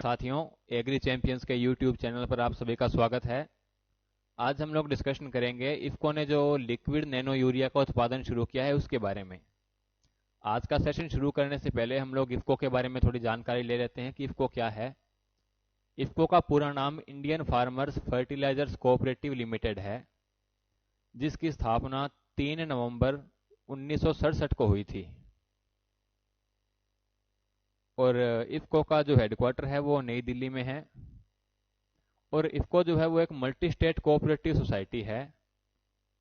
साथियों, agree champions के YouTube channel पर आप सभी का स्वागत है। आज हम लोग डिस्कशन करेंगे इफ़को ने जो लिक्विड नैनो यूरिया का उत्पादन शुरू किया है उसके बारे में। आज का सेशन शुरू करने से पहले हम लोग इफ़को के बारे में थोड़ी जानकारी ले लेते हैं कि इफ़को क्या है। इफ़को का पूरा नाम Indian farmers fertilisers cooperative limited है, जिसकी स्थापना 3 नवंबर 1967 को हुई थी। और इफ़को का जो हेडक्वार्टर है वो नई दिल्ली में है। और इफ़को जो है वो एक मल्टी स्टेट कोऑपरेटिव सोसाइटी है,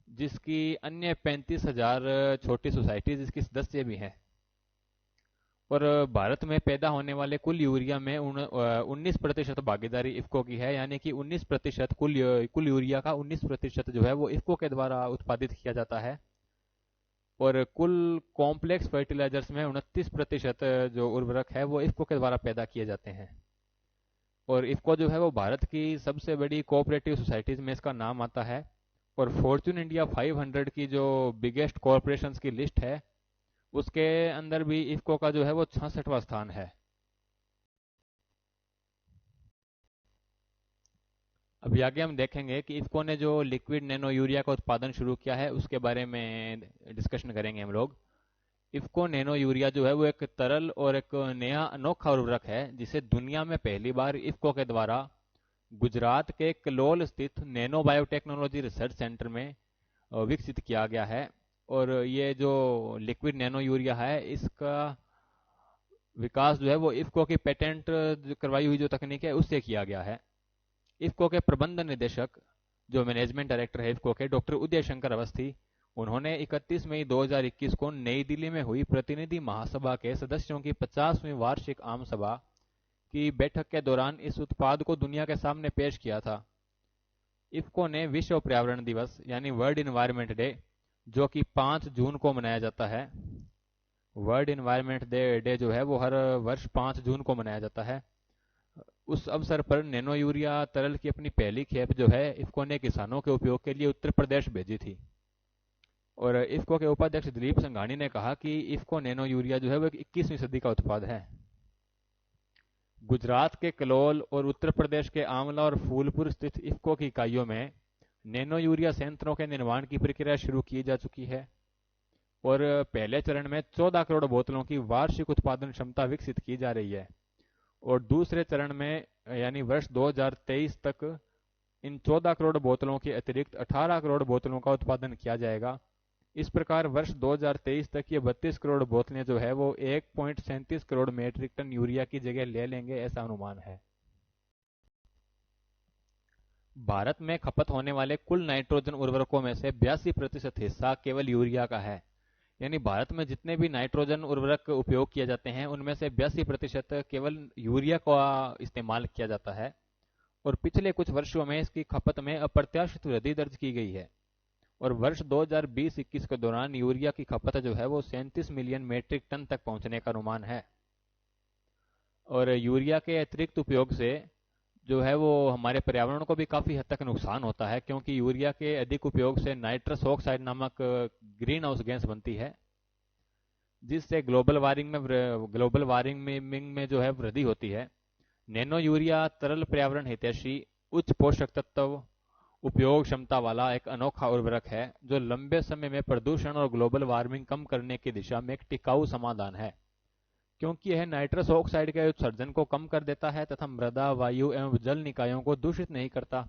जिसकी अन्य 35,000 छोटी सोसाइटी जिसकी सदस्य भी हैं। और भारत में पैदा होने वाले कुल यूरिया में 19% भागीदारी इफ़को की है, यानी कि 19% कुल यूरिया का 19% जो है वो इफ़को के द्वारा उत्पादित किया जाता है। और कुल कॉम्प्लेक्स फर्टिलाइजर्स में 29% जो उर्वरक है वो इफ़को के द्वारा पैदा किए जाते हैं। और इफ़को जो है वो भारत की सबसे बड़ी कोऑपरेटिव सोसाइटीज में इसका नाम आता है। और फॉर्च्यून इंडिया 500 की जो बिगेस्ट कॉरपोरेशंस की लिस्ट है उसके अंदर भी इफ़को का जो है वो 66वां स्थान है। अभी आगे हम देखेंगे कि इफ़को ने जो लिक्विड नैनो यूरिया का उत्पादन शुरू किया है उसके बारे में डिस्कशन करेंगे हम लोग। इफ़को नैनो यूरिया जो है वो एक तरल और एक नया अनोखा उर्वरक है, जिसे दुनिया में पहली बार इफ़को के द्वारा गुजरात के कलोल स्थित नैनो बायोटेक्नोलॉजी रिसर्च सेंटर में विकसित किया गया है। और ये जो लिक्विड नैनो यूरिया है इसका विकास जो है वो इफ़को की पेटेंट करवाई हुई जो तकनीक है उससे किया गया है। इफ़को के प्रबंध निदेशक जो मैनेजमेंट डायरेक्टर है इफ़को के, डॉक्टर उदय शंकर अवस्थी, उन्होंने 31 मई 2021 को नई दिल्ली में हुई प्रतिनिधि महासभा के सदस्यों की 50वीं वार्षिक आम सभा की बैठक के दौरान इस उत्पाद को दुनिया के सामने पेश किया था। इफ़को ने विश्व पर्यावरण दिवस यानी वर्ल्ड इन्वायरमेंट डे, जो कि 5 जून को मनाया जाता है, वर्ल्ड इन्वायरमेंट डे जो है वो हर वर्ष 5 जून को मनाया जाता है, उस अवसर पर नैनो यूरिया तरल की अपनी पहली खेप जो है इफ़को ने किसानों के उपयोग के लिए उत्तर प्रदेश भेजी थी। और इफ़को के उपाध्यक्ष दिलीप संघानी ने कहा कि इफ़को नैनो यूरिया जो है वो एक 21वीं सदी का उत्पाद है। गुजरात के कलोल और उत्तर प्रदेश के आंवला और फूलपुर स्थित इफ़को की इकाइयों में नैनो यूरिया संयंत्रों के निर्माण की प्रक्रिया शुरू की जा चुकी है। और पहले चरण में 14 करोड़ बोतलों की वार्षिक उत्पादन क्षमता विकसित की जा रही है। और दूसरे चरण में यानी वर्ष 2023 तक इन 14 करोड़ बोतलों के अतिरिक्त 18 करोड़ बोतलों का उत्पादन किया जाएगा। इस प्रकार वर्ष 2023 तक ये 32 करोड़ बोतलें जो है वो 1.37 करोड़ मीट्रिक टन यूरिया की जगह ले लेंगे, ऐसा अनुमान है। भारत में खपत होने वाले कुल नाइट्रोजन उर्वरकों में से 82% हिस्सा केवल यूरिया का है। यानी भारत में जितने भी नाइट्रोजन उर्वरक उपयोग किए जाते हैं उनमें से 82% केवल यूरिया का इस्तेमाल किया जाता है। और पिछले कुछ वर्षों में इसकी खपत में अप्रत्याशित वृद्धि दर्ज की गई है। और वर्ष 2020-21 के दौरान यूरिया की खपत जो है वो 37 मिलियन मीट्रिक टन तक पहुंचने का अनुमान है। और यूरिया के अतिरिक्त उपयोग से जो है वो हमारे पर्यावरण को भी काफ़ी हद तक नुकसान होता है, क्योंकि यूरिया के अधिक उपयोग से नाइट्रस ऑक्साइड नामक ग्रीन हाउस गैस बनती है, जिससे ग्लोबल वार्मिंग में जो है वृद्धि होती है। नैनो यूरिया तरल पर्यावरण हितैषी उच्च पोषक तत्व उपयोग क्षमता वाला एक अनोखा उर्वरक है, जो लंबे समय में प्रदूषण और ग्लोबल वार्मिंग कम करने की दिशा में एक टिकाऊ समाधान है, क्योंकि यह नाइट्रस ऑक्साइड के उत्सर्जन को कम कर देता है तथा मृदा, वायु एवं जल निकायों को दूषित नहीं करता।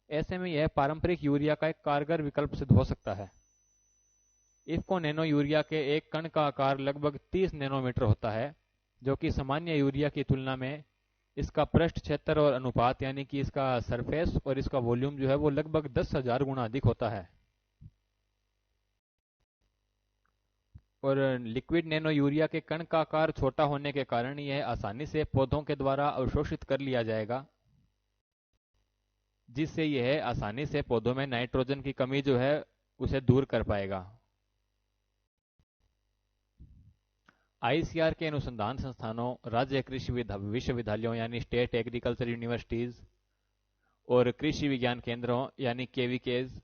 ऐसे में यह पारंपरिक यूरिया का एक कारगर विकल्प सिद्ध हो सकता है। इफ़को नैनो यूरिया के एक कण का आकार लगभग 30 नैनोमीटर होता है, जो कि सामान्य यूरिया की तुलना में इसका पृष्ठ क्षेत्र और अनुपात यानी कि इसका सरफेस और इसका वॉल्यूम जो है वो लगभग 10,000 गुना अधिक होता है। और लिक्विड नैनो यूरिया के कण का आकार छोटा होने के कारण यह आसानी से पौधों के द्वारा अवशोषित कर लिया जाएगा, जिससे यह आसानी से पौधों में नाइट्रोजन की कमी जो है उसे दूर कर पाएगा। आईसीआर के अनुसंधान संस्थानों, राज्य कृषि विश्वविद्यालयों यानी स्टेट एग्रीकल्चर यूनिवर्सिटीज और कृषि विज्ञान केंद्रों यानी केवीकेज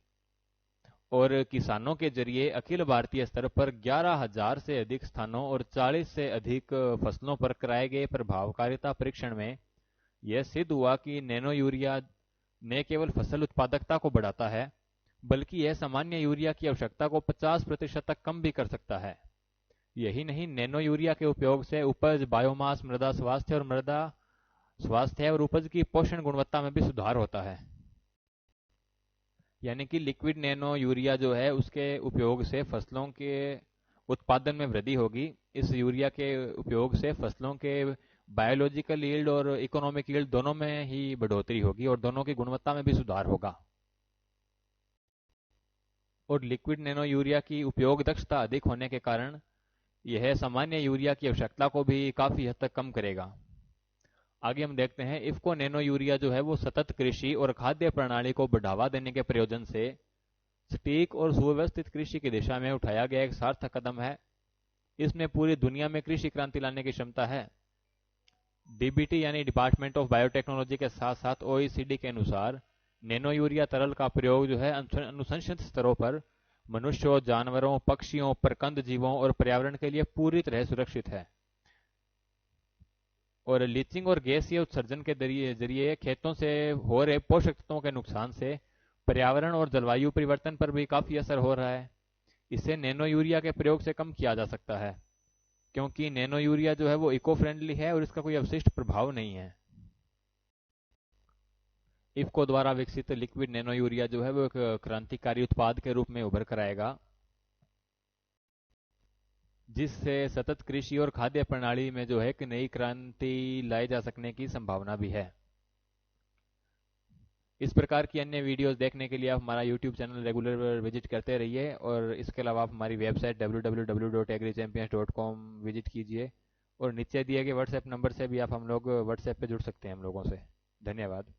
और किसानों के जरिए अखिल भारतीय स्तर पर 11,000 से अधिक स्थानों और 40 से अधिक फसलों पर कराए गए प्रभावकारिता परीक्षण में यह सिद्ध हुआ कि नैनो यूरिया न केवल फसल उत्पादकता को बढ़ाता है, बल्कि यह सामान्य यूरिया की आवश्यकता को 50% तक कम भी कर सकता है। यही नहीं, नैनो यूरिया के उपयोग से उपज, बायोमास, मृदा स्वास्थ्य और उपज की पोषण गुणवत्ता में भी सुधार होता है। यानी कि लिक्विड नैनो यूरिया जो है उसके उपयोग से फसलों के उत्पादन में वृद्धि होगी। इस यूरिया के उपयोग से फसलों के बायोलॉजिकल यील्ड और इकोनॉमिक यील्ड दोनों में ही बढ़ोतरी होगी और दोनों की गुणवत्ता में भी सुधार होगा। और लिक्विड नैनो यूरिया की उपयोग दक्षता अधिक होने के कारण यह सामान्य यूरिया की आवश्यकता को भी काफी हद तक कम करेगा। आगे हम देखते हैं, इफ्को नैनो यूरिया जो है वो सतत कृषि और खाद्य प्रणाली को बढ़ावा देने के प्रयोजन से सटीक और सुव्यवस्थित कृषि की दिशा में उठाया गया एक सार्थक कदम है। इसमें पूरी दुनिया में कृषि क्रांति लाने की क्षमता है। डीबीटी यानी डिपार्टमेंट ऑफ बायोटेक्नोलॉजी के साथ साथ ओईसीडी के अनुसार नैनो यूरिया तरल का प्रयोग जो है अनुशंसित स्तरों पर मनुष्यों, जानवरों, पक्षियों, प्रकंद जीवों और पर्यावरण के लिए पूरी तरह सुरक्षित है। और लीचिंग और गैसीय उत्सर्जन के जरिए खेतों से हो रहे पोषक तत्वों के नुकसान से पर्यावरण और जलवायु परिवर्तन पर भी काफी असर हो रहा है। इसे नैनो यूरिया के प्रयोग से कम किया जा सकता है, क्योंकि नैनो यूरिया जो है वो इको फ्रेंडली है और इसका कोई अवशिष्ट प्रभाव नहीं है। इफ्को द्वारा विकसित लिक्विड नैनो यूरिया जो है वो एक क्रांतिकारी उत्पाद के रूप में उभर कर आएगा, जिससे सतत कृषि और खाद्य प्रणाली में जो है एक नई क्रांति लाई जा सकने की संभावना भी है। इस प्रकार की अन्य वीडियोस देखने के लिए आप हमारा यूट्यूब चैनल रेगुलर विजिट करते रहिए और इसके अलावा आप हमारी वेबसाइट www.agrichampions.com विजिट कीजिए और नीचे दिए गए व्हाट्सएप नंबर से भी आप हम लोग व्हाट्सएप पे जुड़ सकते हैं हम लोगों से। धन्यवाद।